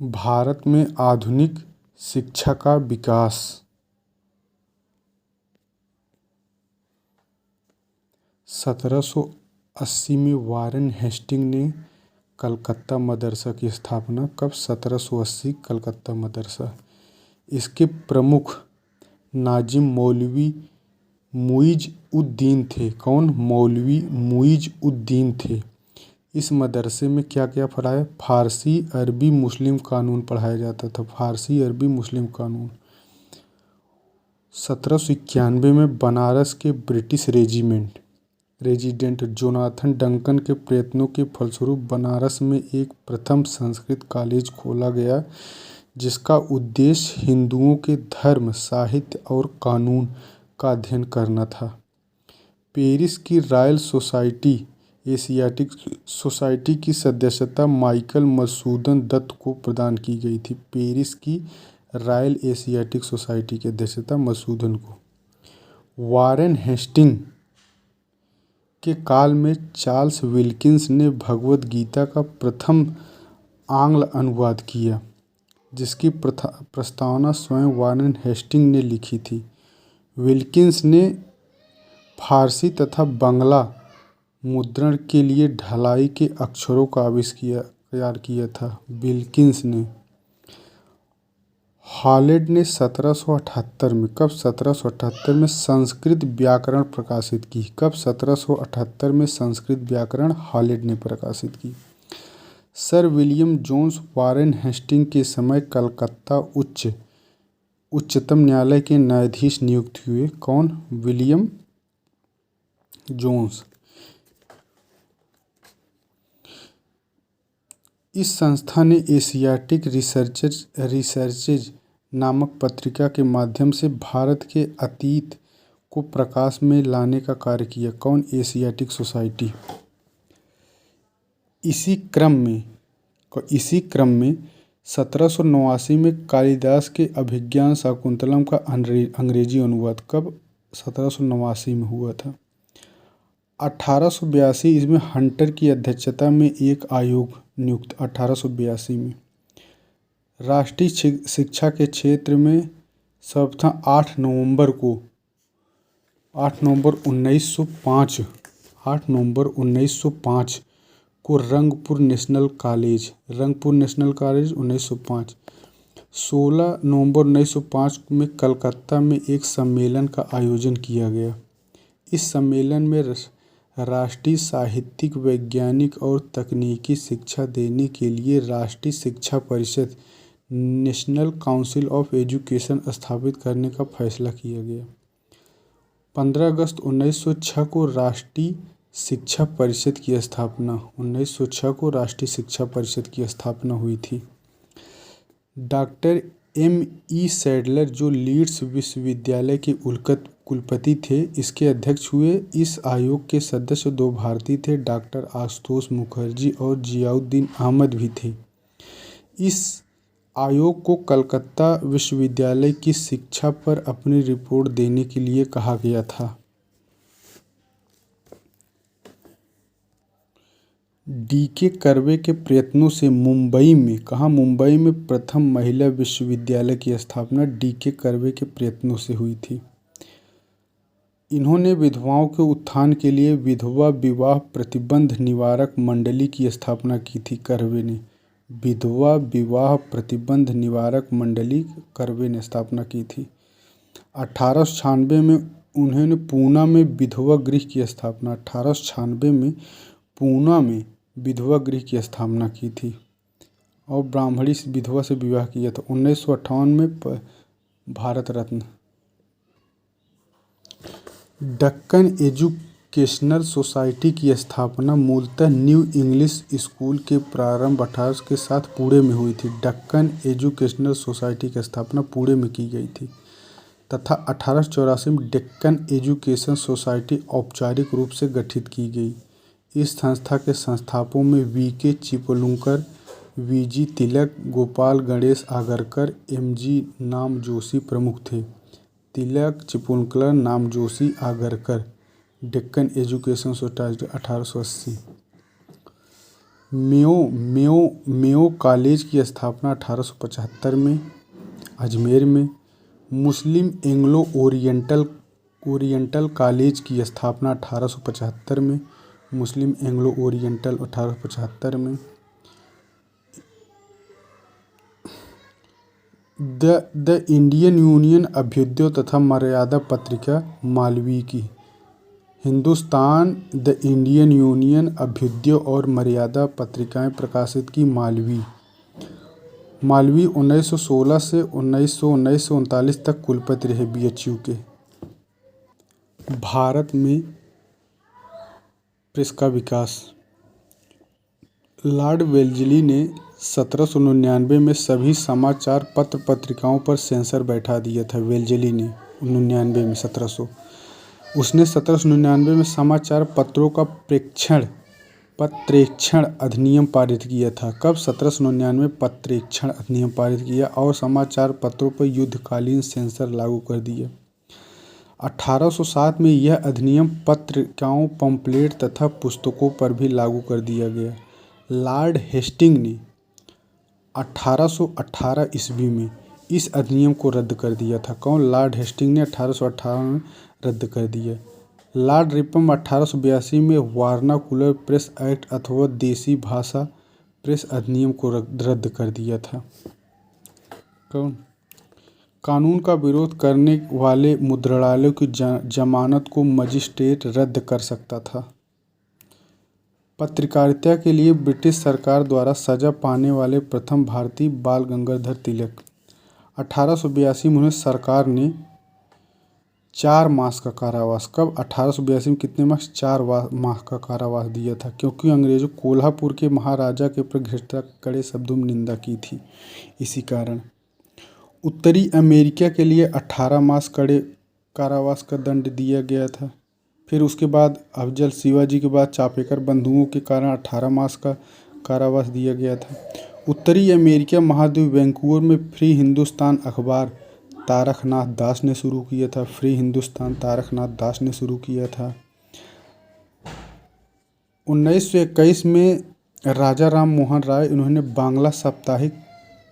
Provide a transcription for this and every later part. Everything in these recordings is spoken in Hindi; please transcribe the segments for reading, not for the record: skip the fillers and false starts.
भारत में आधुनिक शिक्षा का विकास। 1780 में वारेन हेस्टिंग ने कलकत्ता मदरसा की स्थापना। कब? 1780 कलकत्ता मदरसा। इसके प्रमुख नाजिम मौलवी मुइज़ उद दीन थे। कौन? मौलवी मुइज़ उद दीन थे। इस मदरसे में क्या क्या पढ़ाया? फारसी, अरबी, मुस्लिम कानून पढ़ाया जाता था। फारसी, अरबी, मुस्लिम कानून। 1791 में बनारस के ब्रिटिश रेजिडेंट जोनाथन डंकन के प्रयत्नों के फलस्वरूप बनारस में एक प्रथम संस्कृत कॉलेज खोला गया, जिसका उद्देश्य हिंदुओं के धर्म, साहित्य और कानून का अध्ययन करना था। पेरिस की रॉयल सोसाइटी एशियाटिक सोसाइटी की सदस्यता माइकल मधुसूदन दत्त को प्रदान की गई थी। पेरिस की रॉयल एशियाटिक सोसाइटी की अध्यक्षता मधुसूदन को। वारेन हेस्टिंग के काल में चार्ल्स विल्किंस ने भगवद गीता का प्रथम आंग्ल अनुवाद किया, जिसकी प्रस्तावना स्वयं वारेन हेस्टिंग ने लिखी थी। विल्किंस ने फारसी तथा बांग्ला मुद्रण के लिए ढलाई के अक्षरों का आविष्कार किया था। विल्किंस ने। हॉलेड ने 1778 में, कब? 1778 में संस्कृत व्याकरण प्रकाशित की। कब? 1778 में संस्कृत व्याकरण हॉलेड ने प्रकाशित की। Sir William Jones Warren Hastings के समय कलकत्ता उच्चतम न्यायालय के न्यायाधीश नियुक्त हुए। कौन? William Jones. इस संस्था ने एशियाटिक रिसर्चेज नामक पत्रिका के माध्यम से भारत के अतीत को प्रकाश में लाने का कार्य किया। कौन? Asiatic society. इसी क्रम में 1789 में कालिदास के अभिज्ञान शाकुंतलम का अंग्रेजी अनुवाद। कब? 1789 में हुआ था। 1882 इसमें हंटर की अध्यक्षता में एक आयोग नियुक्त। 1882 में राष्ट्रीय शिक्षा के क्षेत्र में सर्वप्रथम 8 नवंबर 1905 को रंगपुर नेशनल कॉलेज 1905। 16 नवंबर 1905 में कलकत्ता में एक सम्मेलन का आयोजन किया गया। इस सम्मेलन में राष्ट्रीय साहित्यिक, वैज्ञानिक और तकनीकी शिक्षा देने के लिए राष्ट्रीय शिक्षा परिषद नेशनल काउंसिल ऑफ एजुकेशन स्थापित करने का फैसला किया गया। 15 अगस्त 1906 को राष्ट्रीय शिक्षा परिषद की स्थापना 1906 को राष्ट्रीय शिक्षा परिषद की स्थापना हुई थी। Doctor M.E. सैडलर, जो लीड्स विश्वविद्यालय के कुलपति थे, इसके अध्यक्ष हुए। इस आयोग के सदस्य 2 भारतीय थे, डॉक्टर आशुतोष मुखर्जी और जियाउद्दीन अहमद भी थे। इस आयोग को कलकत्ता विश्वविद्यालय की शिक्षा पर अपनी रिपोर्ट देने के लिए कहा गया था। D.K. कर्वे के प्रयत्नों से मुंबई में प्रथम महिला विश्वविद्यालय की स्थापना D.K. कर्वे के प्रयत्नों से हुई थी। इन्होंने विधवाओं के उत्थान के लिए विधवा विवाह प्रतिबंध निवारक मंडली की स्थापना की थी। कर्वे ने विधवा विवाह प्रतिबंध निवारक मंडली कर्वे ने स्थापना की थी। 1896 में उन्होंने पूना में विधवा गृह की स्थापना 1896 में पूना में विधवा गृह की स्थापना की थी और ब्राह्मणी विधवा से विवाह किया था। 1958 में भारत रत्न। डक्कन एजुकेशनल सोसाइटी की स्थापना मूलतः न्यू इंग्लिश स्कूल के प्रारंभ 1800 के साथ पुणे में हुई थी। डक्कन एजुकेशनल सोसाइटी की स्थापना पुणे में की गई थी तथा 1884 में डेक्कन एजुकेशन सोसाइटी औपचारिक रूप से गठित की गई। इस संस्था के संस्थापकों में V.K. चिपलुंकर, V.G. तिलक, गोपाल गणेश आगरकर, M.G. नामजोशी प्रमुख थे। Tilak, Chiplunkar, Namjoshi, Agarkar. Deccan education society 1880। Mayo college की स्थापना 1875 में अजमेर में। मुस्लिम एंग्लो ओरिएंटल कॉलेज की स्थापना 1875 में। मुस्लिम एंग्लो ओरिएंटल 1875 में। द इंडियन यूनियन अभ्युदय तथा मर्यादा पत्रिका मालवीय की। Hindustan the Indian Union Abhyudaya और मर्यादा पत्रिकाएं प्रकाशित की मालवीय 1916 से 1939 तक कुलपति रहे BHU के। भारत में प्रेस का विकास। लॉर्ड वेल्लेस्ली ने 1799 में सभी समाचार पत्र पत्रिकाओं पर सेंसर बैठा दिया था। वेल्लेस्ली ने 99 में उसने 1799 में समाचार पत्रों का पत्रेक्षण अधिनियम पारित किया था। कब? 1799 पत्रेक्षण अधिनियम पारित किया और समाचार पत्रों पर युद्धकालीन सेंसर लागू कर दिया। 1807 में यह अधिनियम पत्रिकाओं, पंपलेट तथा पुस्तकों पर भी लागू कर दिया गया। लॉर्ड हेस्टिंग ने 1818 ईस्वी में इस अधिनियम को रद्द कर दिया था। कौन? लॉर्ड हेस्टिंग ने 1818 में रद्द कर दिया। लॉर्ड रिपन 1882 में वार्नाकुलर प्रेस एक्ट अथवा देसी भाषा प्रेस अधिनियम को रद्द कर दिया था। कौन? कानून का विरोध करने वाले मुद्रणालयों की जमानत को मजिस्ट्रेट रद्द कर सकता था। पत्रकारिता के लिए ब्रिटिश सरकार द्वारा सजा पाने वाले प्रथम भारतीय बाल गंगाधर तिलक। 1882 में उन्हें सरकार ने 4 मास का कारावास। कब? 1882 में कितने मास? 4 माह का कारावास दिया था, क्योंकि अंग्रेजों कोल्हापुर के महाराजा के प्रति कड़े शब्दों में निंदा की थी। इसी कारण उत्तरी अमेरिका के लिए 18 मास कड़े कारावास का दंड दिया गया था। फिर उसके बाद अफजल शिवाजी के बाद चापेकर बंधुओं के कारण 18 मास का कारावास दिया गया था। उत्तरी अमेरिका महाद्वीप वैंकूवर में फ्री हिंदुस्तान अखबार तारकनाथ दास ने शुरू किया था। फ्री हिंदुस्तान तारकनाथ दास ने शुरू किया था। 1921 में राजा राम मोहन राय इन्होंने बांग्ला साप्ताहिक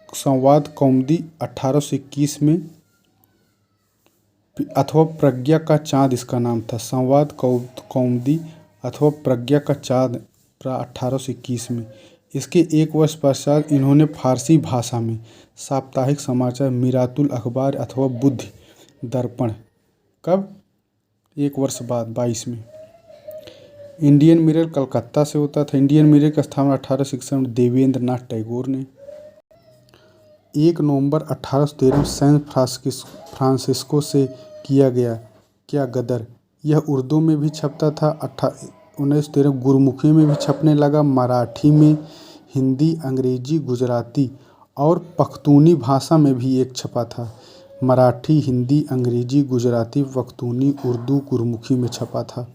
संवाद कौमुदी 1821 में अथवा प्रज्ञा का चाँद इसका नाम था। संवाद कौमुदी अथवा प्रज्ञा का चाँद 1821 में। इसके एक वर्ष पश्चात इन्होंने फारसी भाषा में साप्ताहिक समाचार मिरातुल अखबार अथवा बुद्ध दर्पण। कब? एक वर्ष बाद 22 में। इंडियन मिरर कलकत्ता से होता था। इंडियन मिरर की स्थापना 1861 में देवेंद्र नाथ टैगोर ने। 1 नवंबर 1813 में सैन फ्रांसिस्को से किया गया क्या गदर। यह उर्दू में भी छपता था। 1913 गुरमुखी में भी छपने लगा। मराठी में, हिंदी, अंग्रेजी, गुजराती और पख्तूनी भाषा में भी एक छपा था। मराठी, हिंदी, अंग्रेजी, गुजराती, पख्तूनी, उर्दू, गुरमुखी में छपा था।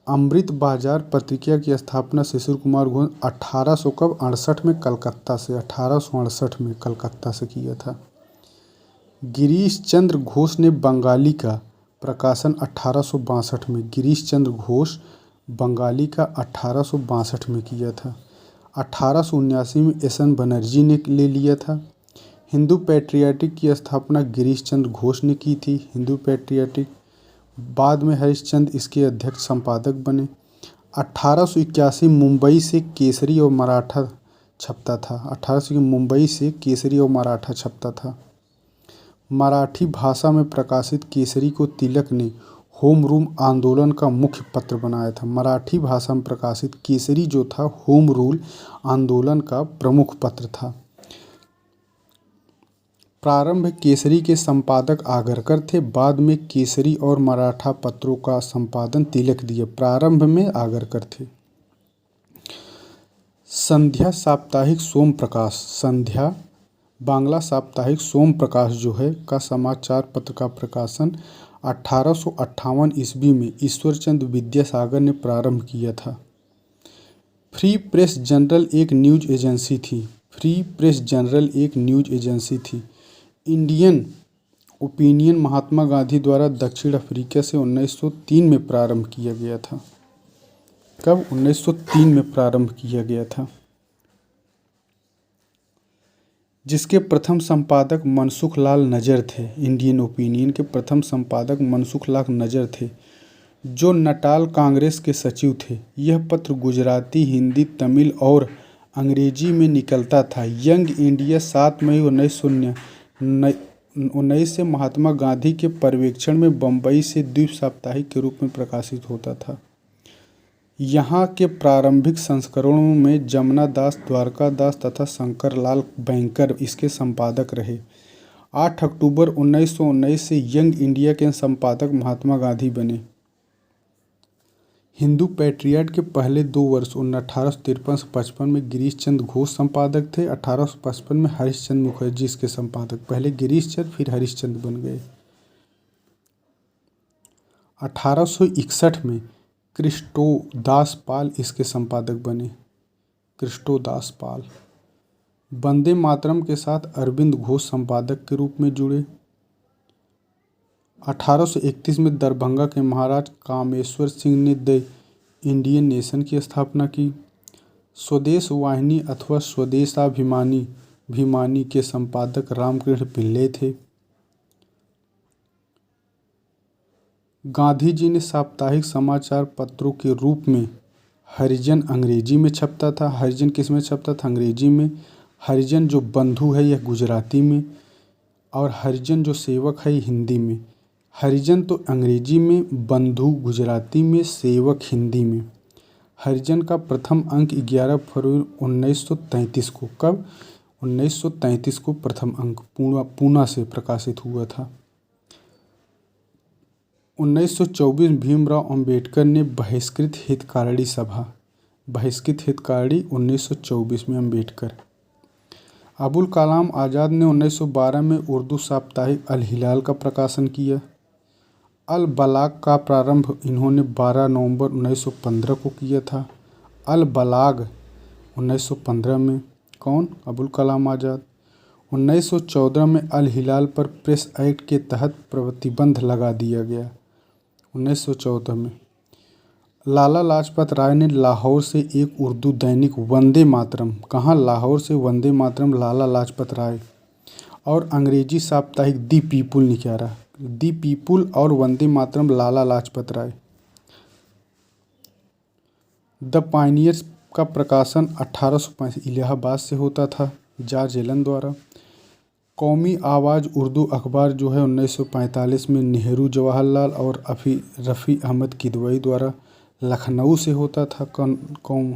अमृत बाजार पत्रिका की स्थापना शिशिर कुमार घोष 1868 में कलकत्ता से 1868 में कलकत्ता से किया था। गिरीश चंद्र घोष ने बंगाली का प्रकाशन 1862 में। गिरीश चंद्र घोष बंगाली का 1862 में किया था। 1879 में SN बनर्जी ने ले लिया था। हिंदू पैट्रियाटिक की स्थापना गिरीश चंद्र घोष ने की थी। हिंदू पैट्रियाटिक बाद में हरिश्चंद्र इसके अध्यक्ष संपादक बने। 1881 मुंबई से केसरी और मराठा छपता था। 1800 मुंबई से केसरी और मराठा छपता था। मराठी भाषा में प्रकाशित केसरी को तिलक ने होम रूल आंदोलन का मुख्य पत्र बनाया था। मराठी भाषा में प्रकाशित केसरी जो था होम रूल आंदोलन का प्रमुख पत्र था। प्रारंभ केसरी के संपादक आगरकर थे। बाद में केसरी और मराठा पत्रों का संपादन तिलक दिए। प्रारंभ में आगरकर थे। संध्या साप्ताहिक सोम प्रकाश। संध्या बांग्ला साप्ताहिक सोम प्रकाश जो है का समाचार पत्र का प्रकाशन 1858 ईस्वी में ईश्वरचंद्र विद्यासागर ने प्रारंभ किया था। फ्री प्रेस जर्नल एक न्यूज एजेंसी थी। फ्री प्रेस जर्नल एक न्यूज एजेंसी थी। इंडियन ओपिनियन महात्मा गांधी द्वारा दक्षिण अफ्रीका से 1903 में प्रारंभ किया गया था। कब? 1903 में प्रारंभ किया गया था, जिसके प्रथम संपादक मनसुख लाल नजर थे। इंडियन ओपिनियन के प्रथम संपादक मनसुख लाल नजर थे, जो नटाल कांग्रेस के सचिव थे। यह पत्र गुजराती, हिंदी, तमिल और अंग्रेजी में निकलता था। यंग इंडिया 7 मई 1919 से महात्मा गांधी के पर्यवेक्षण में बम्बई से द्वीप साप्ताहिक के रूप में प्रकाशित होता था। यहाँ के प्रारंभिक संस्करणों में जमना दास, द्वारका दास तथा शंकर लाल बैंकर इसके संपादक रहे। 8 अक्टूबर 1919 से यंग इंडिया के संपादक महात्मा गांधी बने। हिंदू पैट्रियट के पहले 2 वर्ष 1853 से 55 में गिरीश चंद्र घोष संपादक थे। 1855 में हरीश चंद्र मुखर्जी इसके संपादक, पहले गिरीश चंद्र फिर हरीश चंद्र बन गए। 1861 में कृष्णोदास पाल इसके संपादक बने। कृष्णोदास पाल। वंदे मातरम के साथ अरविंद घोष संपादक के रूप में जुड़े। 1831 में दरभंगा के महाराज कामेश्वर सिंह ने द इंडियन नेशन की स्थापना की। स्वदेश वाहिनी अथवा स्वदेशाभिमानी के संपादक रामकृष्ण पिल्ले थे। गांधी जी ने साप्ताहिक समाचार पत्रों के रूप में हरिजन अंग्रेजी में छपता था। हरिजन किस में छपता था? अंग्रेजी में। हरिजन जो बंधु है यह गुजराती में, और हरिजन जो सेवक है हिंदी में। हरिजन तो अंग्रेजी में, बंधु गुजराती में, सेवक हिंदी में। हरिजन का प्रथम अंक 11 फरवरी 1933 को, कब? 1933 को प्रथम अंक पूना से प्रकाशित हुआ था। 1924 भीमराव अंबेडकर ने बहिष्कृत हितकारी सभा, बहिष्कृत हितकारी 1924 में अंबेडकर। अबुल कलाम आज़ाद ने 1912 में उर्दू साप्ताहिक अल हिलाल का प्रकाशन किया। अल बलाग का प्रारंभ इन्होंने 12 नवंबर 1915 को किया था। अल बलाग 1915 में। कौन? अबुल कलाम आज़ाद। 1914 में अल हिलाल पर प्रेस एक्ट के तहत प्रतिबंध लगा दिया गया। 1914 में लाला लाजपत राय ने लाहौर से एक उर्दू दैनिक वंदे मातरम, कहाँ? लाहौर से वंदे मातरम लाला लाजपत राय, और अंग्रेजी साप्ताहिक दी पीपुल निकाला। दी पीपुल और वंदे मातरम लाला लाजपत राय। द पायनियर्स का प्रकाशन 1865 इलाहाबाद से होता था, जॉर्ज एलन द्वारा। कौमी आवाज़ उर्दू अखबार जो है 1945 में नेहरू, जवाहरलाल और रफ़ी अहमद किदवई द्वारा लखनऊ से होता था। कौम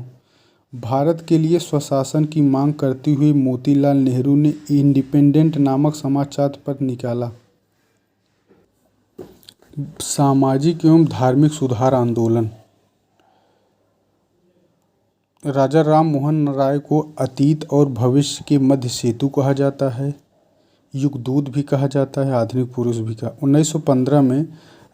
भारत के लिए स्वशासन की मांग करते हुए मोतीलाल नेहरू ने इंडिपेंडेंट नामक समाचार पत्र निकाला। सामाजिक एवं धार्मिक सुधार आंदोलन। राजा राम मोहन राय को अतीत और भविष्य के मध्य सेतु कहा जाता है, युगदूत भी कहा जाता है, आधुनिक पुरुष भी कहा। 1915 में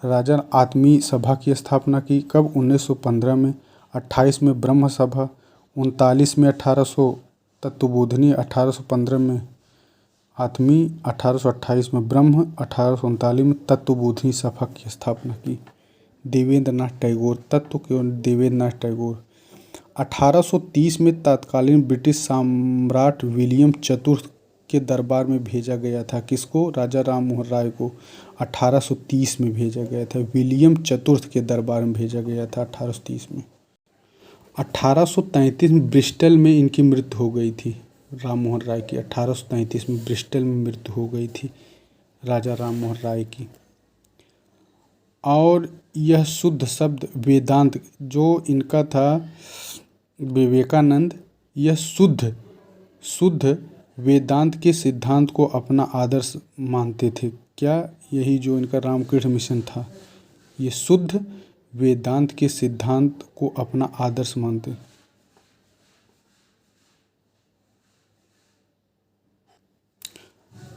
राजा आत्मीय सभा की स्थापना की। कब? 1915 में। 28 में ब्रह्म सभा। 39 में 1800 तत्वबोधिनी, 1815 में आत्मीय, 1828 में ब्रह्म, 1839 में तत्वबोधिनी सभा की स्थापना की। देवेंद्र नाथ टैगोर, तत्व केवल देवेंद्र नाथ टैगोर। 1830 में तत्कालीन ब्रिटिश सम्राट विलियम चतुर्थ के दरबार में भेजा गया था। किसको? राजा राम मोहन राय को 1830 में भेजा गया था। विलियम चतुर्थ के दरबार में भेजा गया था 1830 में। 1833 में ब्रिस्टल में इनकी मृत्यु हो गई थी, राम मोहन राय की। 1833 में ब्रिस्टल में मृत्यु हो गई थी राजा राम मोहन राय की। और यह शुद्ध शब्द वेदांत जो इनका था विवेकानंद, यह शुद्ध वेदांत के सिद्धांत को अपना आदर्श मानते थे। क्या? यही जो इनका रामकृष्ण मिशन था, ये शुद्ध वेदांत के सिद्धांत को अपना आदर्श मानते।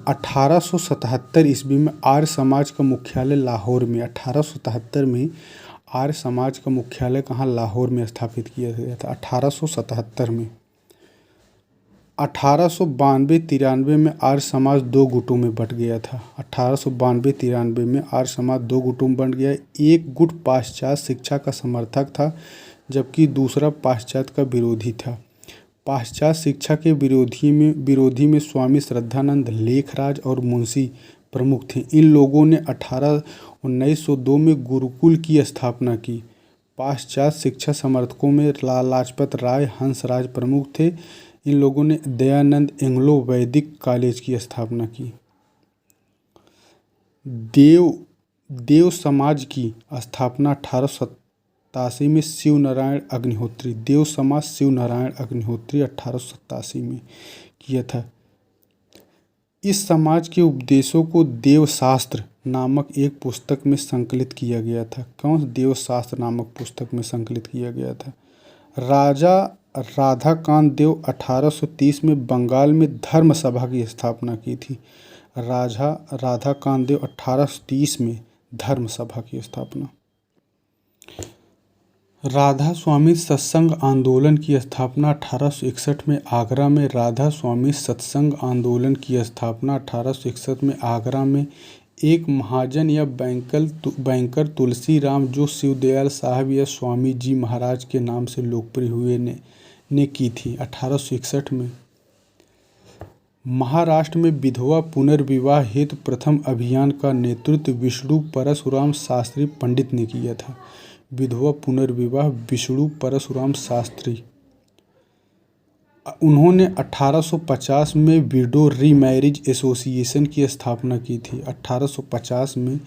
1877 ईस्वी में आर्य समाज का मुख्यालय लाहौर में, 1877 में आर्य समाज का मुख्यालय कहाँ? लाहौर में स्थापित किया गया था 1877 में। 1892-93 में आर्य समाज 2 गुटों में बंट गया था। 1892-93 में आर्य समाज 2 गुटों में बंट गया। एक गुट पाश्चात्य शिक्षा का समर्थक था, जबकि दूसरा पाश्चात्य का विरोधी था। पाश्चात्य शिक्षा के विरोधी में स्वामी श्रद्धानंद, लेखराज और मुंशी प्रमुख थे। इन लोगों ने 1902 में गुरुकुल की स्थापना की। पाश्चात्य शिक्षा समर्थकों में लाला लाजपत राय, हंसराज प्रमुख थे। इन लोगों ने दयानंद एंग्लो वैदिक कॉलेज की स्थापना की। देव समाज की स्थापना 1887 में शिव नारायण अग्निहोत्री, देव समाज शिव नारायण अग्निहोत्री 1887 में किया था। इस समाज के उपदेशों को देवशास्त्र नामक एक पुस्तक में संकलित किया गया था। कौन? देवशास्त्र नामक पुस्तक में संकलित किया गया था। राजा राधाकांत देव 1830 में बंगाल में धर्म सभा की स्थापना की थी। राजा राधाकांत देव 1830 में धर्म सभा की स्थापना। राधा स्वामी सत्संग आंदोलन की स्थापना 1861 में आगरा में। राधा स्वामी सत्संग आंदोलन की स्थापना 1861 में आगरा में एक महाजन या बैंकर तुलसी राम, जो शिवदयाल साहब या स्वामी जी महाराज के नाम से लोकप्रिय हुए, ने की थी 1861 में। महाराष्ट्र में विधवा पुनर्विवाह हेतु प्रथम अभियान का नेतृत्व विष्णु परशुराम शास्त्री पंडित ने किया था। विधवा पुनर्विवाह विष्णु परशुराम शास्त्री। उन्होंने 1850 में विडो रीमैरिज एसोसिएशन की स्थापना की थी। 1850 में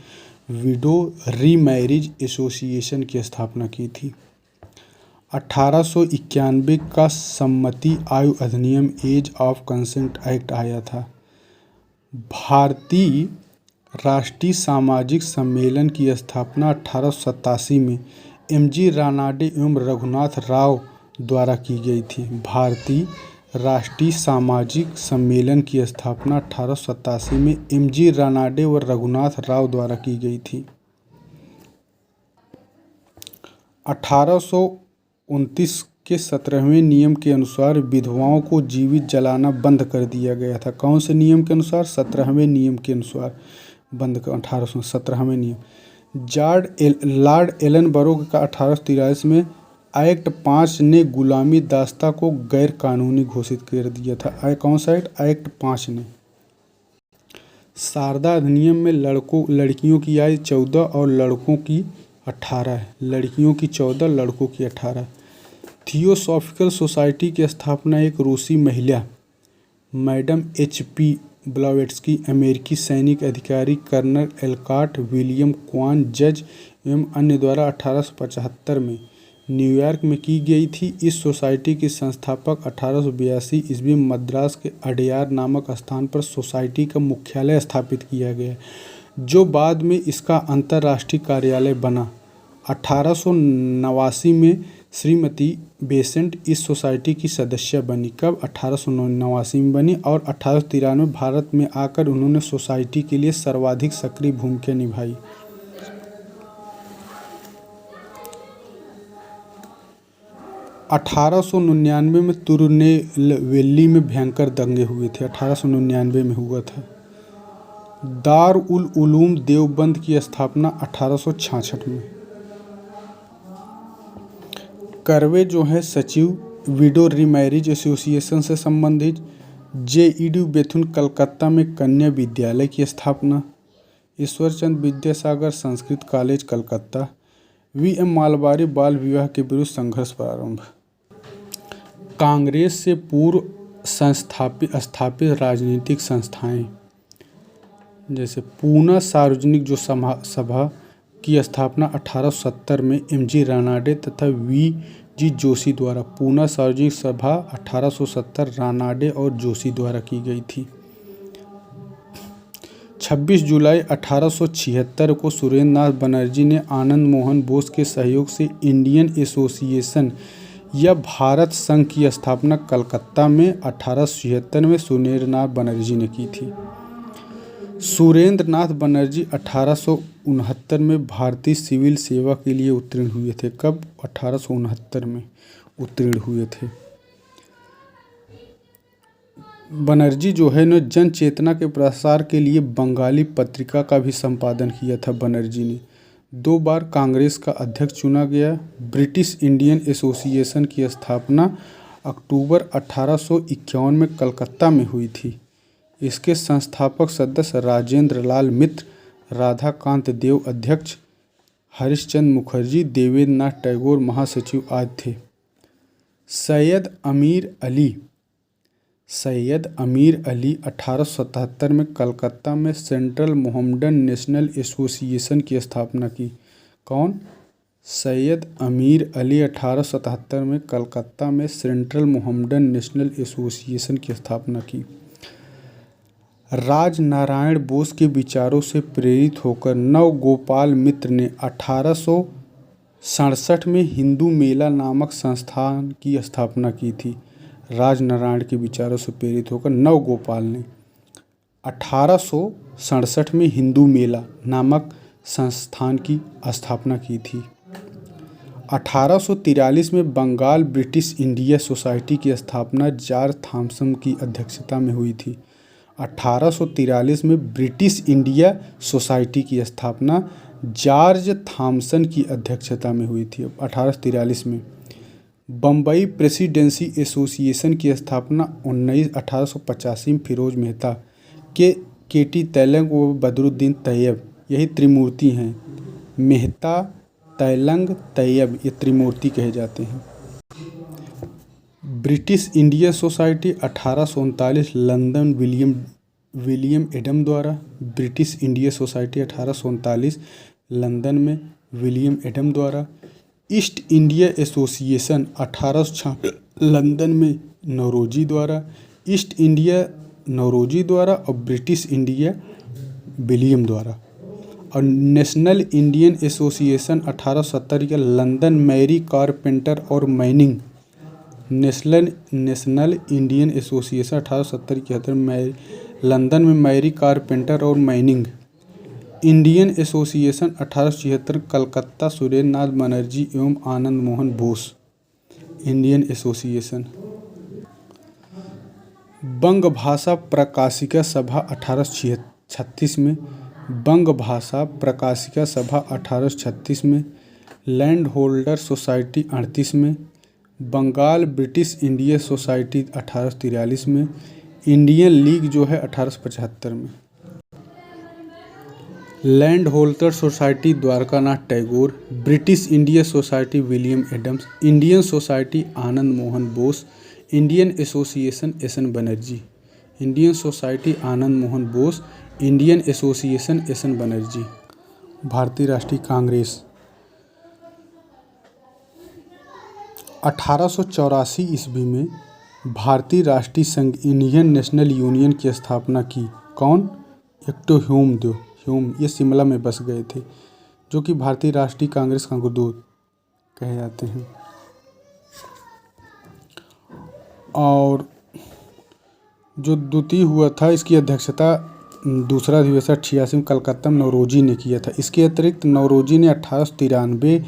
विडो रीमैरिज एसोसिएशन की स्थापना की थी। 1891 का सम्मति आयु अधिनियम एज ऑफ कंसेंट एक्ट आया था। भारतीय राष्ट्रीय सामाजिक सम्मेलन की स्थापना 1887 में एम.जी. रानाडे एवं रघुनाथ राव द्वारा की गई थी। भारतीय राष्ट्रीय सामाजिक सम्मेलन की स्थापना 1887 में एम.जी. रानाडे व रघुनाथ राव द्वारा की गई थी। 1829 के 17वें नियम के अनुसार विधवाओं को जीवित जलाना बंद कर दिया गया था। कौन से नियम के अनुसार? 17वें नियम के अनुसार बंद कर 1817वें नियम। लॉर्ड एलनबरो का 1843 में एक्ट 5 ने गुलामी दास्ता को गैर कानूनी घोषित कर दिया था। कौन सा एक्ट? एक्ट 5 ने। शारदा अधिनियम में लड़कियों की आयु 14 और लड़कों की 18 है। लड़कियों की 14, लड़कों की 18। थियोसॉफिकल सोसाइटी की स्थापना एक रूसी महिला, मैडम H.P. ब्लावेट्स्की, अमेरिकी सैनिक अधिकारी कर्नल एलकॉट विलियम क्वान जज एवं अन्य द्वारा 1875 में न्यूयॉर्क में की गई थी। इस सोसाइटी के संस्थापक 1882 ईस्वी में मद्रास के अडयार नामक स्थान पर सोसाइटी का मुख्यालय स्थापित किया गया, जो बाद में इसका अंतर्राष्ट्रीय कार्यालय बना। 1889 में श्रीमती बेसेंट इस सोसाइटी की सदस्य बनी। कब? 1889 में बनी और 1893 में भारत में आकर उन्होंने सोसाइटी के लिए सर्वाधिक सक्रिय भूमिका निभाई। 1899 में तिरुनेलवेली में भयंकर दंगे हुए थे। 1899 में हुआ था। दार उल उलूम देवबंद की स्थापना 1866 में। कर्वे जो है सचिव विडो रीमैरिज एसोसिएशन से संबंधित। J.E.D. बेथुन कलकत्ता में कन्या विद्यालय की स्थापना। ईश्वरचंद विद्यासागर संस्कृत कॉलेज कलकत्ता। V.M. मालवारी बाल विवाह के विरुद्ध संघर्ष प्रारंभ। कांग्रेस से पूर्व स्थापित राजनीतिक संस्थाएं, जैसे पूना सार्वजनिक जो सभा की स्थापना 1870 में एम.जी. रानाडे तथा V.G. जोशी द्वारा। पूना सार्वजनिक सभा 1870 रानाडे और जोशी द्वारा की गई थी। 26 जुलाई 1876 को सुरेंद्र नाथ बनर्जी ने आनंद मोहन बोस के सहयोग से इंडियन एसोसिएशन या भारत संघ की स्थापना कलकत्ता में 1876 में सुरेंद्र नाथ बनर्जी ने की थी। सुरेंद्र नाथ बनर्जी 1869 में भारतीय सिविल सेवा के लिए उत्तीर्ण हुए थे। कब? 1869 में उत्तीर्ण हुए थे। बनर्जी जो है न जन चेतना के प्रसार के लिए बंगाली पत्रिका का भी संपादन किया था बनर्जी ने। 2 बार कांग्रेस का अध्यक्ष चुना गया। ब्रिटिश इंडियन एसोसिएशन की स्थापना अक्टूबर 1851 में कलकत्ता में हुई थी। इसके संस्थापक सदस्य राजेंद्र लाल मित्र, राधाकांत देव अध्यक्ष, हरिश्चंद्र मुखर्जी, देवेंद्र नाथ टैगोर महासचिव आदि थे। सैयद अमीर अली 1877 में कलकत्ता में सेंट्रल मोहम्मडन नेशनल एसोसिएशन की स्थापना की। कौन? सैयद अमीर अली 1877 में कलकत्ता में सेंट्रल मोहम्मडन नेशनल एसोसिएशन की स्थापना की। राजनारायण बोस के विचारों से प्रेरित होकर नवगोपाल मित्र ने 1867 में हिंदू मेला नामक संस्थान की स्थापना की थी। राजनारायण के विचारों से प्रेरित होकर नवगोपाल ने 1867 में हिंदू मेला नामक संस्थान की स्थापना की थी। 1843 में बंगाल ब्रिटिश इंडिया सोसाइटी की स्थापना जॉर्ज थॉमसन की अध्यक्षता में हुई थी। 1843 में ब्रिटिश इंडिया सोसाइटी की स्थापना जॉर्ज थॉमसन की अध्यक्षता में हुई थी। 1843 में बम्बई प्रेसिडेंसी एसोसिएशन की स्थापना 1885 में फिरोज मेहता के.टी. तैलंग व बदरुद्दीन तैयब, यही त्रिमूर्ति हैं। मेहता, तैलंग, तैयब, ये त्रिमूर्ति कहे जाते हैं। British India society 1839 London William Adam द्वारा। ब्रिटिश इंडिया सोसाइटी 1839 लंदन में विलियम एडम द्वारा। ईस्ट इंडिया एसोसिएशन 1806 लंदन में नौरोजी द्वारा। ईस्ट इंडिया नौरोजी द्वारा और ब्रिटिश इंडिया विलियम द्वारा। और नेशनल इंडियन एसोसिएशन 1870 का लंदन मैरी कारपेंटर और Manning. National Indian association 1870 London में मैरी कारपेंटर और Manning. Indian association 1876 Calcutta Surendra Nath Banerjee एवं आनंद मोहन बोस। Indian association. बंग भाषा प्रकाशिका सभा 1836 में। बंग भाषा प्रकाशिका सभा 1836 में। लैंड होल्डर सोसाइटी 38 में। बंगाल ब्रिटिश इंडिया सोसाइटी 1843 में। इंडियन लीग जो है 1875 में। Land holder society Dwarkanath Tagore. British India society William Adams. Indian society Anand Mohan Bose. Indian association S N. Banerjee. Indian society Anand Mohan Bose. Indian association S N. Banerjee. Bharatiya Rashtriya Congress 1884 ईस्वी में भारतीय राष्ट्रीय संघ इंडियन नेशनल यूनियन की स्थापना की। कौन? एक तो ह्यूम, ये शिमला में बस गए थे, जो कि भारतीय राष्ट्रीय कांग्रेस का गुरदूत कहे जाते हैं। और जो द्वितीय हुआ था, इसकी अध्यक्षता दूसरा अधिवेशन 86 में कलकत्ता में नौरोजी ने किया था। इसके अतिरिक्त नौरोजी ने 1893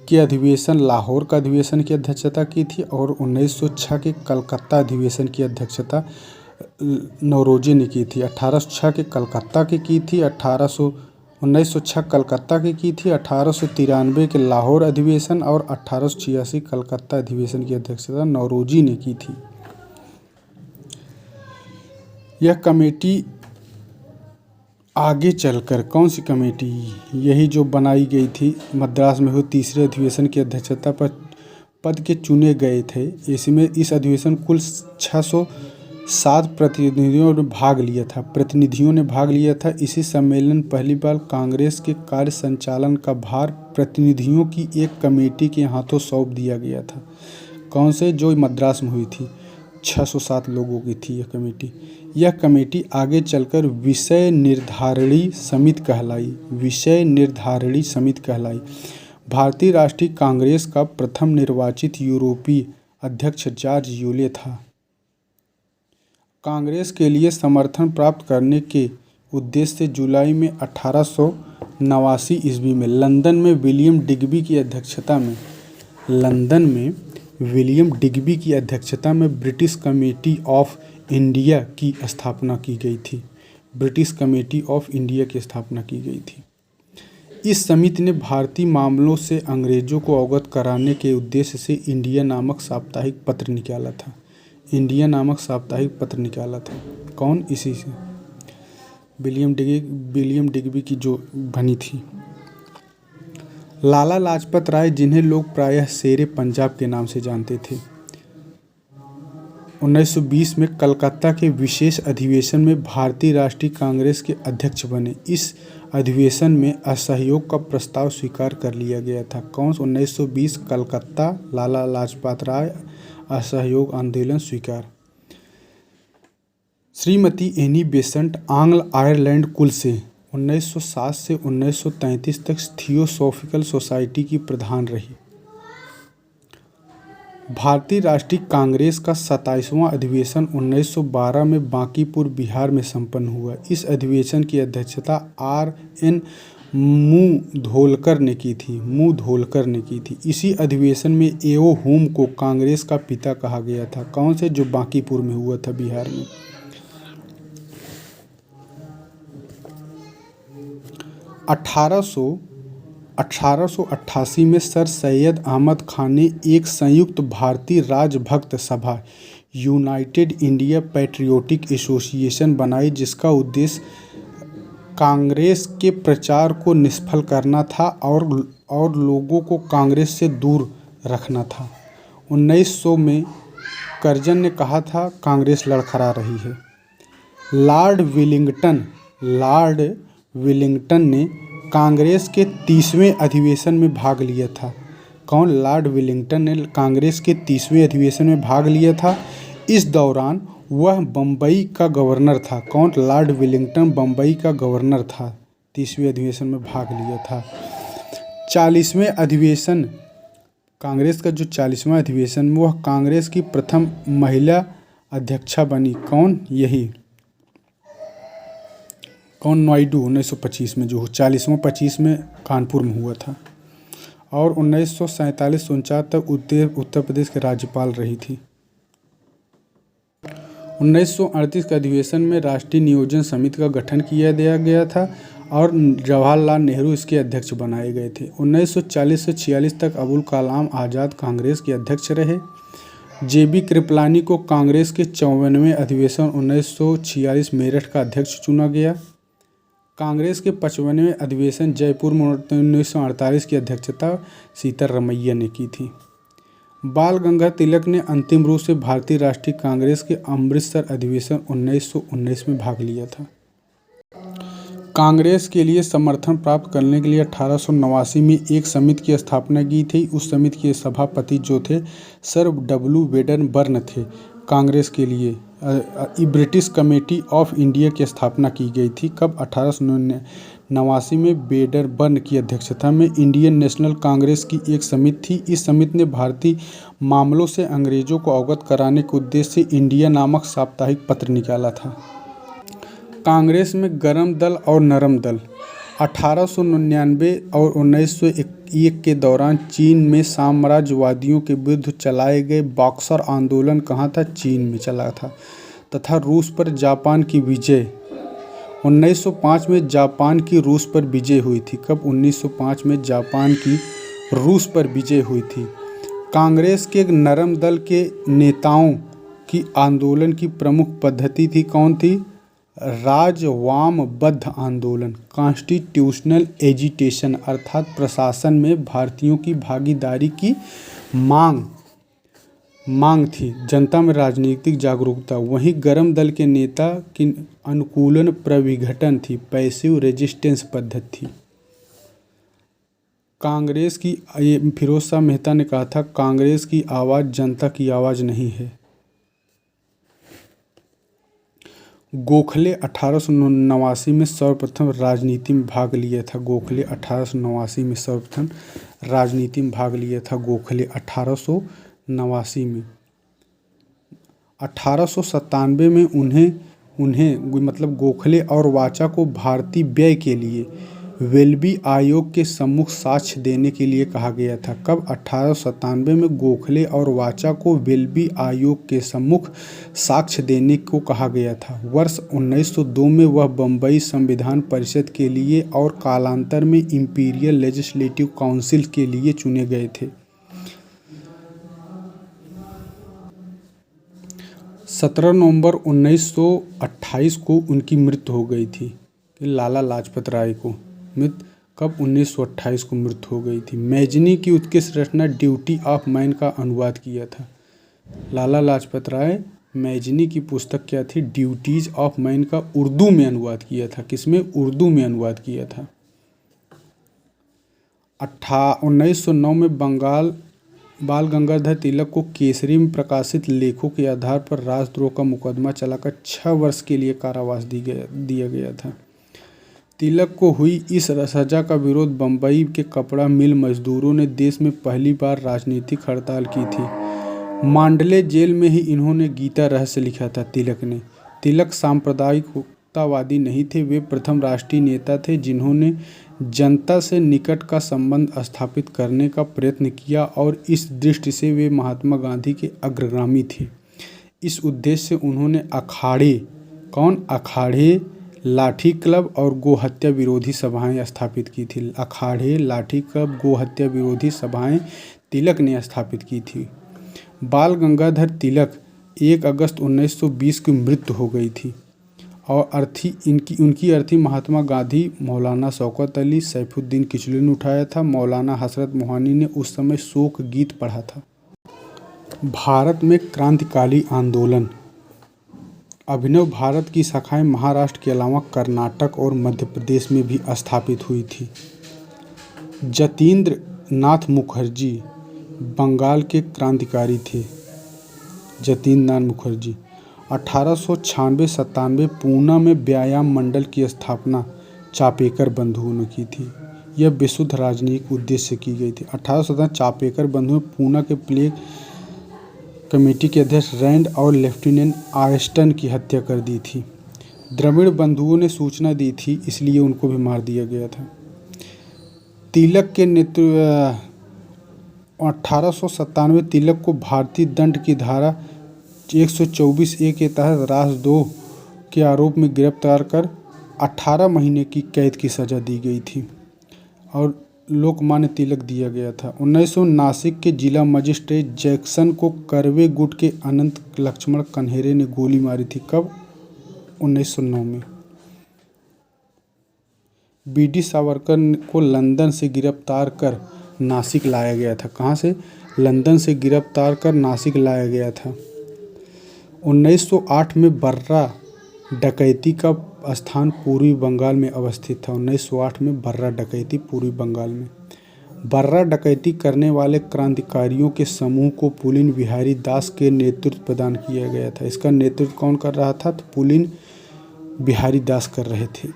के अधिवेशन लाहौर का अधिवेशन की अध्यक्षता की थी और 1906 के कलकत्ता अधिवेशन की अध्यक्षता नौरोजी ने की थी। 1806 के कलकत्ता की थी। 1906 कलकत्ता की थी। 1893 के लाहौर अधिवेशन और 1886 कलकत्ता अधिवेशन की अध्यक्षता नौरोजी ने की थी। यह कमेटी आगे चलकर कौन सी कमेटी, यही जो बनाई गई थी मद्रास में हुए तीसरे अधिवेशन की अध्यक्षता पर पद के चुने गए थे। इसमें इस अधिवेशन कुल 607 प्रतिनिधियों ने भाग लिया था। इसी सम्मेलन पहली बार कांग्रेस के कार्य संचालन का भार प्रतिनिधियों की एक कमेटी के हाथों सौंप दिया गया था। कौन से? जो मद्रास में हुई थी। 607 लोगों की थी यह कमेटी। यह कमेटी आगे चलकर विषय निर्धारिणी समिति कहलाई। भारतीय राष्ट्रीय कांग्रेस का प्रथम निर्वाचित यूरोपीय अध्यक्ष जॉर्ज यूले था। कांग्रेस के लिए समर्थन प्राप्त करने के उद्देश्य से जुलाई में 1889 ईस्वी में लंदन में विलियम डिग्बी की अध्यक्षता में ब्रिटिश कमेटी ऑफ इंडिया की स्थापना की गई थी। इस समिति ने भारतीय मामलों से अंग्रेजों को अवगत कराने के उद्देश्य से इंडिया नामक साप्ताहिक पत्र निकाला था। इंडिया नामक साप्ताहिक पत्र निकाला था। कौन? इसी से विलियम डिग्बी की जो बनी थी। लाला लाजपत राय, जिन्हें लोग प्रायः शेरे पंजाब के नाम से जानते थे, 1920 में कलकत्ता के विशेष अधिवेशन में भारतीय राष्ट्रीय कांग्रेस के अध्यक्ष बने। इस अधिवेशन में असहयोग का प्रस्ताव स्वीकार कर लिया गया था। कौन? 1920 कलकत्ता, लाला लाजपत राय, असहयोग आंदोलन स्वीकार। श्रीमती एनी बेसेंट आंग्ल आयरलैंड कुल से 1907 से 1933 तक थियोसॉफिकल सोसाइटी की प्रधान रही। भारतीय राष्ट्रीय कांग्रेस का 27वां अधिवेशन 1912 में बांकीपुर, बिहार में संपन्न हुआ। इस अधिवेशन की अध्यक्षता R.N. मुधोलकर ने की थी। इसी अधिवेशन में ए.ओ. हुम को कांग्रेस का पिता कहा गया था। कौन से? जो बांकीपुर में हुआ था, बिहार में। 1888 में सर सैयद अहमद खान ने एक संयुक्त भारतीय राजभक्त सभा यूनाइटेड इंडिया पैट्रियोटिक एसोसिएशन बनाई, जिसका उद्देश्य कांग्रेस के प्रचार को निष्फल करना था और लोगों को कांग्रेस से दूर रखना था। 1900 में कर्जन ने कहा था, कांग्रेस लड़खड़ा रही है। लॉर्ड विलिंगटन ने कांग्रेस के 30वें अधिवेशन में भाग लिया था। कौन? लॉर्ड विलिंगटन ने कांग्रेस के 30वें अधिवेशन में भाग लिया था। इस दौरान वह बम्बई का गवर्नर था। कौन? लॉर्ड विलिंगटन बम्बई का गवर्नर था। 30वें अधिवेशन में भाग लिया था। 40वें अधिवेशन, कांग्रेस का जो 40वां अधिवेशन में, वह कांग्रेस की प्रथम महिला अध्यक्षा बनी। कौन? यही नायडू। 1925 में जो 40वां 25 में कानपुर में हुआ था। और 1947-49 तक उत्तर प्रदेश के राज्यपाल रही थी। 1938 के अधिवेशन में राष्ट्रीय नियोजन समिति का गठन किया गया था और जवाहरलाल नेहरू इसके अध्यक्ष बनाए गए थे। 1940 से 46 तक अबुल कलाम आज़ाद कांग्रेस के अध्यक्ष रहे। जे.बी. कृपलानी को कांग्रेस के 54वें अधिवेशन 1946 मेरठ का अध्यक्ष चुना गया। कांग्रेस के 55वें अधिवेशन जयपुर में 1948 की अध्यक्षता सीतारमैया ने की थी। बाल गंगाधर तिलक ने अंतिम रूप से भारतीय राष्ट्रीय कांग्रेस के अमृतसर अधिवेशन 1919 में भाग लिया था। कांग्रेस के लिए समर्थन प्राप्त करने के लिए 1889 में एक समिति की स्थापना की थी। उस समिति के सभापति जो थे सर W. वेडनबर्न थे। कांग्रेस के लिए ब्रिटिश कमेटी ऑफ इंडिया की स्थापना की गई थी। कब? 1889 में वेडनबर्न की अध्यक्षता में इंडियन नेशनल कांग्रेस की एक समिति थी। इस समिति ने भारतीय मामलों से अंग्रेजों को अवगत कराने के उद्देश्य से इंडिया नामक साप्ताहिक पत्र निकाला था। कांग्रेस में गर्म दल और नरम दल। 1899 और 1901 के दौरान चीन में साम्राज्यवादियों के विरुद्ध चलाए गए बॉक्सर आंदोलन कहाँ था? चीन में चला था। तथा रूस पर जापान की विजय। 1905 में जापान की रूस पर विजय हुई थी। कब? 1905 में जापान की रूस पर विजय हुई थी। कांग्रेस के नरम दल के नेताओं की आंदोलन की प्रमुख पद्धति थी। कौन थी? राजवामबद्ध आंदोलन, कॉन्स्टिट्यूशनल एजिटेशन, अर्थात प्रशासन में भारतीयों की भागीदारी की मांग थी। जनता में राजनीतिक जागरूकता। वहीं गर्म दल के नेता की अनुकूलन प्रविघटन थी, पैसिव रेजिस्टेंस पद्धति थी। कांग्रेस की, फिरोज शाह मेहता ने कहा था, कांग्रेस की आवाज़ जनता की आवाज़ नहीं है। गोखले 1889 में सर्वप्रथम राजनीति में भाग लिया था। गोखले 1889 में सर्वप्रथम राजनीति में भाग लिया था। गोखले 1889 में 1897 में उन्हें मतलब गोखले और वाचा को भारतीय व्यय के लिए वेल्बी आयोग के सम्मुख साक्ष्य देने के लिए कहा गया था। कब? 1897 में गोखले और वाचा को वेल्बी आयोग के सम्मुख साक्ष्य देने को कहा गया था। वर्ष 1902 में वह बम्बई संविधान परिषद के लिए और कालांतर में इंपीरियल लेजिस्लेटिव काउंसिल के लिए चुने गए थे। 17 नवंबर 1928 को उनकी मृत्यु हो गई थी। लाला लाजपत राय को मृत्यु कब? 1928 को मृत्यु हो गई थी। मैजनी की उत्कृष्ट रचना ड्यूटी ऑफ मैन का अनुवाद किया था। लाला लाजपत राय मैजनी की पुस्तक क्या थी? ड्यूटीज ऑफ मैन का उर्दू में अनुवाद किया था। किसमें? उर्दू में अनुवाद किया था। 1909 में बाल गंगाधर तिलक को केसरी में प्रकाशित लेखों के आधार पर राजद्रोह का मुकदमा चलाकर 6 वर्ष के लिए कारावास दिया गया था। तिलक को हुई इस सजा का विरोध बम्बई के कपड़ा मिल मजदूरों ने देश में पहली बार राजनीतिक हड़ताल की थी। मांडले जेल में ही इन्होंने गीता रहस्य लिखा था। तिलक सांप्रदायिकतावादी नहीं थे। वे प्रथम राष्ट्रीय नेता थे जिन्होंने जनता से निकट का संबंध स्थापित करने का प्रयत्न किया और इस दृष्टि से वे महात्मा गांधी के अग्रगामी थे। इस उद्देश्य से उन्होंने अखाड़े, लाठी क्लब और गोहत्या विरोधी सभाएं स्थापित की थी। अखाड़े, लाठी क्लब, गोहत्या विरोधी सभाएं तिलक ने स्थापित की थी। बाल गंगाधर तिलक 1 अगस्त 1920 की मृत्यु हो गई थी और उनकी अर्थी महात्मा गांधी, मौलाना शौकत अली, सैफुद्दीन किचलू ने उठाया था। मौलाना हसरत मोहानी ने उस समय शोक गीत पढ़ा था। भारत में क्रांतिकाली आंदोलन। अभिनव भारत की शाखाएं महाराष्ट्र के अलावा कर्नाटक और मध्य प्रदेश में भी स्थापित हुई थी। जतीन्द्र नाथ मुखर्जी बंगाल के क्रांतिकारी थे। जतीन्द्र नाथ मुखर्जी 1896-97 पूना में व्यायाम मंडल की स्थापना चापेकर बंधुओं ने की थी। यह विशुद्ध राजनीतिक उद्देश्य से की गई थी। 1817 चापेकर बंधुओं ने पूना के प्लेग कमेटी के अध्यक्ष रैंड और लेफ्टिनेंट आयस्टन की हत्या कर दी थी। द्रविड़ बंधुओं ने सूचना दी थी, इसलिए उनको भी मार दिया गया था। तिलक के नेतृत्व 1897 तिलक को भारतीय दंड की धारा 124A के तहत राजद्रोह के आरोप में गिरफ्तार कर 18 महीने की कैद की सजा दी गई थी और लोकमान्य तिलक दिया गया था। 1900 नासिक के जिला मजिस्ट्रेट जैक्सन को करवे गुट के अनंत लक्ष्मण कन्हेरे ने गोली मारी थी। कब? 1909 में। बीडी सावरकर को लंदन से गिरफ्तार कर नासिक लाया गया था। कहाँ से? लंदन से गिरफ्तार कर नासिक लाया गया था। 1908 में बर्रा डकैती का स्थान पूर्वी बंगाल में अवस्थित था। 1908 में बर्रा डकैती पूर्वी बंगाल में। बर्रा डकैती करने वाले क्रांतिकारियों के समूह को पुलिन बिहारी दास के नेतृत्व प्रदान किया गया था। इसका नेतृत्व कौन कर रहा था? तो पुलिन बिहारी दास कर रहे थे।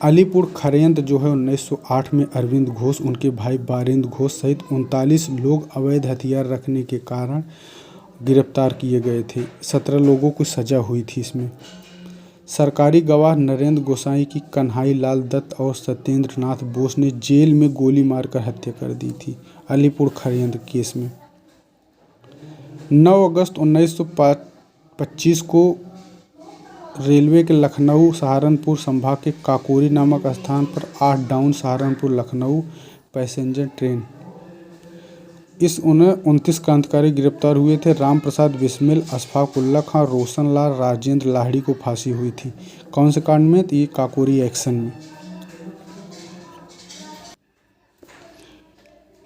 अलीपुर षड्यंत्र जो है 1908 में अरविंद घोष, उनके भाई बारेंद्र घोष सहित 39 लोग अवैध हथियार रखने के कारण गिरफ्तार किए गए थे। 17 लोगों को सजा हुई थी। इसमें सरकारी गवाह नरेंद्र गोसाई की कन्हाई लाल दत्त और सत्येंद्र नाथ बोस ने जेल में गोली मारकर हत्या कर दी थी अलीपुर षड्यंत्र केस में। 9 अगस्त 1925 को रेलवे के लखनऊ सहारनपुर संभाग के काकोरी नामक स्थान पर 8 down Saharanpur Lucknow passenger train, इस 29 क्रांतिकारी गिरफ्तार हुए थे। राम प्रसाद बिस्मिल, अशफाक उल्ला खां, रोशन लाल, राजेंद्र लाहिड़ी को फांसी हुई थी। कौन से कांड में? तो ये काकोरी एक्शन में।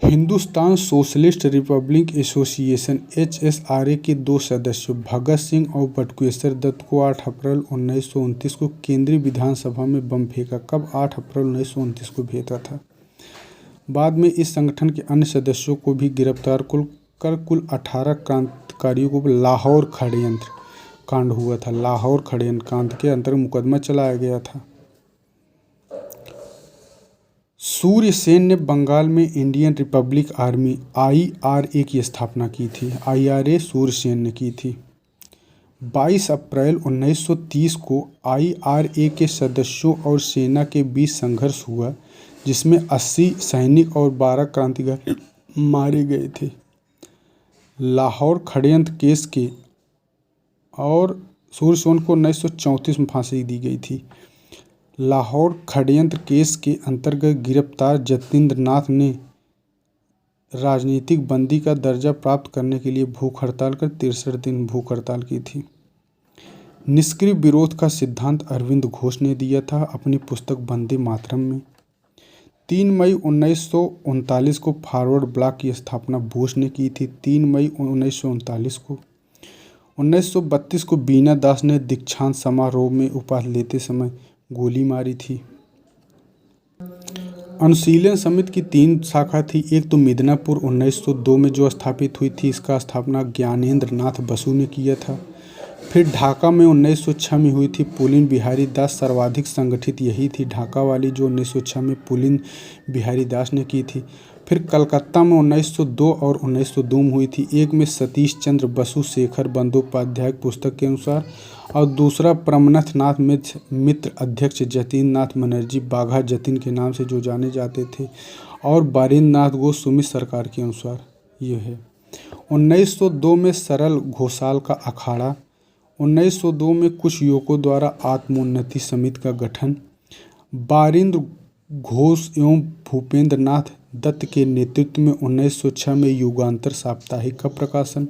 Hindustan socialist Republic association HSRA के 2 सदस्यों भगत सिंह और बटुकेश्वर दत्त को 8 अप्रैल 1929 को केंद्रीय विधानसभा में बम फेंका। कब? 8 अप्रैल 1929 को भेजा था। बाद में इस संगठन के अन्य सदस्यों को भी गिरफ्तार कर कुल 18 क्रांतिकारियों को लाहौर षड्यंत्र कांड हुआ था। लाहौर षड्यंत्र कांड के अंतर्गत मुकदमा चलाया गया था। सूर्य सेन ने बंगाल में इंडियन रिपब्लिक आर्मी IRA की स्थापना की थी। IRA सूर्य सेन ने की थी। 22 अप्रैल 1930 को IRA के सदस्यों और सेना के बीच संघर्ष हुआ, जिसमें 80 सैनिक और 12 क्रांतिकारी मारे गए थे। लाहौर षड्यंत्र केस के और सूर्यसेन को 1934 में फांसी दी गई थी। लाहौर षड्यंत्र केस के अंतर्गत गिरफ्तार जतींद्र नाथ ने राजनीतिक बंदी का दर्जा प्राप्त करने के लिए भूख हड़ताल कर 63 दिन भूख हड़ताल की थी। निष्क्रिय विरोध का सिद्धांत अरविंद घोष ने दिया था अपनी पुस्तक वंदे मातरम में। 3 मई 1939 को फॉरवर्ड ब्लॉक की स्थापना बोस ने की थी। 3 मई 1939 को 1932 को बीना दास ने दीक्षांत समारोह में उपाधि लेते समय गोली मारी थी। अनुशीलन समिति की 3 शाखा थी। एक तो मिदनापुर 1902 में जो स्थापित हुई थी, इसका स्थापना ज्ञानेंद्र नाथ बसु ने किया था। फिर ढाका में 1906 में हुई थी, पुलिन बिहारी दास सर्वाधिक संगठित यही थी ढाका वाली, जो 1906 में पुलिन बिहारी दास ने की थी। फिर कलकत्ता में 1902 और 1902 में हुई थी। एक में सतीश चंद्र बसु शेखर बंदोपाध्याय पुस्तक के अनुसार, और दूसरा परमनाथ नाथ मित्र अध्यक्ष जतीन नाथ बनर्जी बाघा जतीन के नाम से जो जाने जाते थे, और बारेंद्र नाथ घोष सुमित सरकार के अनुसार ये है। 1902 में सरल घोषाल का अखाड़ा, 1902 में कुछ युवकों द्वारा आत्मोन्नति समिति का गठन, बारेंद्र घोष एवं भूपेंद्र नाथ दत्त के नेतृत्व में 1906 में युगांतर साप्ताहिक का प्रकाशन,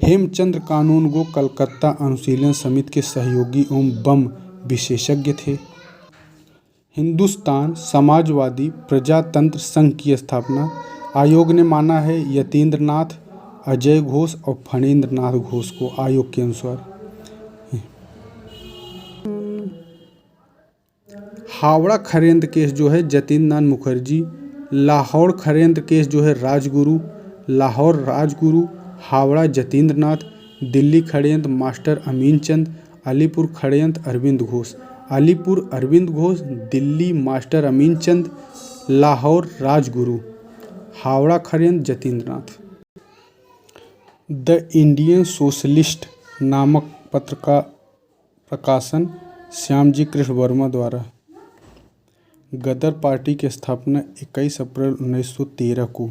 हेमचंद्र कानूनगो कलकत्ता अनुशीलन समिति के सहयोगी एवं बम विशेषज्ञ थे। हिंदुस्तान समाजवादी प्रजातंत्र संघ की स्थापना आयोग ने माना है यतीन्द्र नाथ, अजय घोष और फणींद्र नाथ घोष को आयोग के अनुसार। हावड़ा षड्यंत्र केस जो है जतीन नाथ मुखर्जी, लाहौर षड्यंत्र केस जो है राजगुरु, लाहौर राजगुरु, हावड़ा जतीन्द्र नाथ, दिल्ली षड्यंत्र मास्टर अमीन चंद, अलीपुर षड्यंत्र अरविंद घोष। अलीपुर अरविंद घोष, दिल्ली मास्टर अमीन चंद, लाहौर राजगुरु, हावड़ा षड्यंत्र जतीन्द्र नाथ। द इंडियन सोशलिस्ट नामक पत्र का प्रकाशन श्यामजी कृष्ण वर्मा द्वारा। गदर पार्टी की स्थापना 21 अप्रैल 1913 को।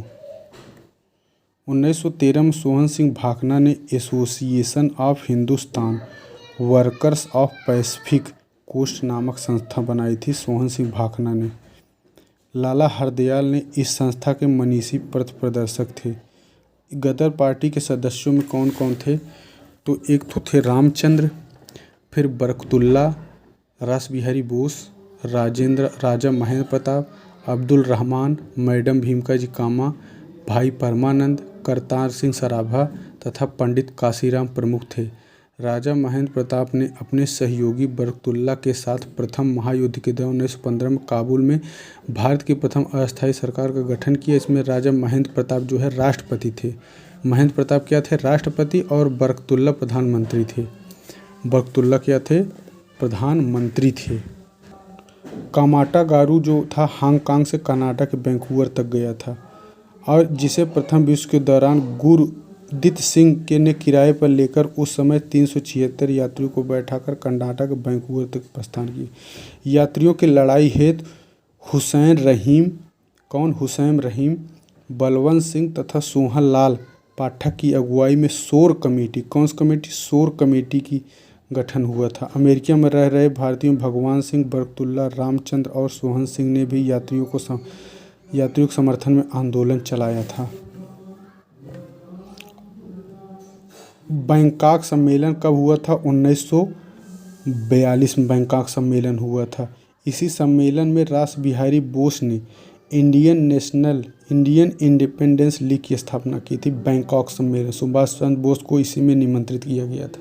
1913 में सोहन सिंह भाखना ने association of Hindustan workers of Pacific coast नामक संस्था बनाई थी। सोहन सिंह भाखना ने। लाला हरदयाल ने इस संस्था के मनीषी पथ प्रदर्शक थे। गदर पार्टी के सदस्यों में कौन कौन थे, तो एक तो थे रामचंद्र, फिर बरकतुल्ला, रास बिहारी बोस, राजा महेंद्र प्रताप, अब्दुल रहमान, मैडम भीमका जी कामा, भाई परमानंद, करतार सिंह सराभा तथा पंडित काशीराम प्रमुख थे। राजा महेंद्र प्रताप ने अपने सहयोगी बरकतुल्ला के साथ प्रथम महायुद्ध के दौरान 1915 में काबुल में भारत की प्रथम अस्थायी सरकार का गठन किया। इसमें राजा महेंद्र प्रताप जो है राष्ट्रपति थे। महेंद्र प्रताप क्या थे, राष्ट्रपति, और बरकतुल्ला प्रधानमंत्री थे। बरकतुल्ला क्या थे, प्रधानमंत्री थे। कामाटा गारू जो था हांगकांग से कर्नाटक के वैंकूवर तक गया था, और जिसे प्रथम विश्व के दौरान गुरदित सिंह के ने किराए पर लेकर उस समय 376 यात्रियों को बैठाकर कर्नाटक के वैंकूवर तक प्रस्थान किया। यात्रियों की लड़ाई हेतु हुसैन रहीम, बलवंत सिंह तथा सोहन लाल पाठक की अगुवाई में शोर कमेटी, कौन सी कमेटी, शोर कमेटी की गठन हुआ था। अमेरिका में रह रहे भारतीयों भगवान सिंह, बरकतुल्ला, रामचंद्र और सोहन सिंह ने भी यात्रियों के समर्थन में आंदोलन चलाया था। बैंकॉक सम्मेलन कब हुआ था, 1942 में बैंकॉक सम्मेलन हुआ था। इसी सम्मेलन में रास बिहारी बोस ने इंडियन इंडिपेंडेंस लीग की स्थापना की थी। बैंकॉक सम्मेलन सुभाष चंद्र बोस को इसी में निमंत्रित किया गया था।